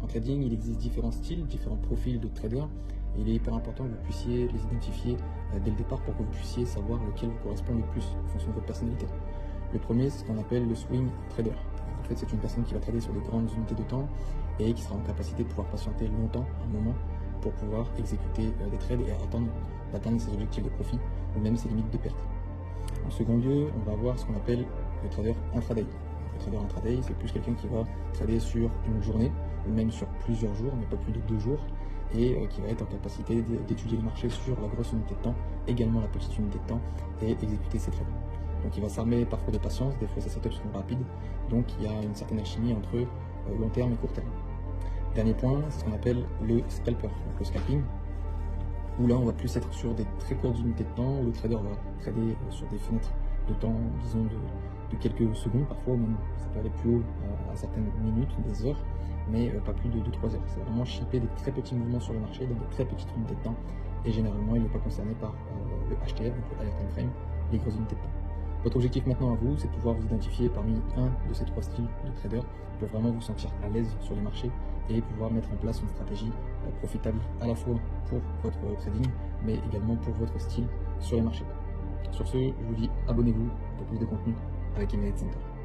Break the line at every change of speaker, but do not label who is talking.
En trading, il existe différents styles, différents profils de traders. Et il est hyper important que vous puissiez les identifier dès le départ pour que vous puissiez savoir lequel vous correspond le plus en fonction de votre personnalité. Le premier, c'est ce qu'on appelle le swing trader. En fait, c'est une personne qui va trader sur des grandes unités de temps et qui sera en capacité de pouvoir patienter longtemps, un moment, pour pouvoir exécuter des trades et d'atteindre ses objectifs de profit ou même ses limites de perte. En second lieu, on va avoir ce qu'on appelle le trader intraday. Le trader intraday, c'est plus quelqu'un qui va trader sur une journée ou même sur plusieurs jours, mais pas plus de 2 jours, et qui va être en capacité d'étudier le marché sur la grosse unité de temps, également la petite unité de temps, et exécuter ses trades. Donc il va s'armer parfois de patience, des fois ses setups sont rapides, donc il y a une certaine alchimie entre long terme et court terme. Dernier point, c'est ce qu'on appelle le scalper, donc le scalping, où là on va plus être sur des très courtes unités de temps, où le trader va trader sur des fenêtres de temps, disons de quelques secondes, parfois même ça peut aller plus haut à certaines minutes, des heures, mais pas plus de 2-3 heures. C'est vraiment shipper des très petits mouvements sur le marché, dans des très petites unités de temps, et généralement il n'est pas concerné par le HTF, donc le Higher Time Frame, les grosses unités de temps. Votre objectif maintenant à vous, c'est de pouvoir vous identifier parmi un de ces 3 styles de trader pour vraiment vous sentir à l'aise sur les marchés et pouvoir mettre en place une stratégie profitable à la fois pour votre trading, mais également pour votre style sur les marchés. Sur ce, je vous dis abonnez-vous pour plus de contenu avec Emirates Center.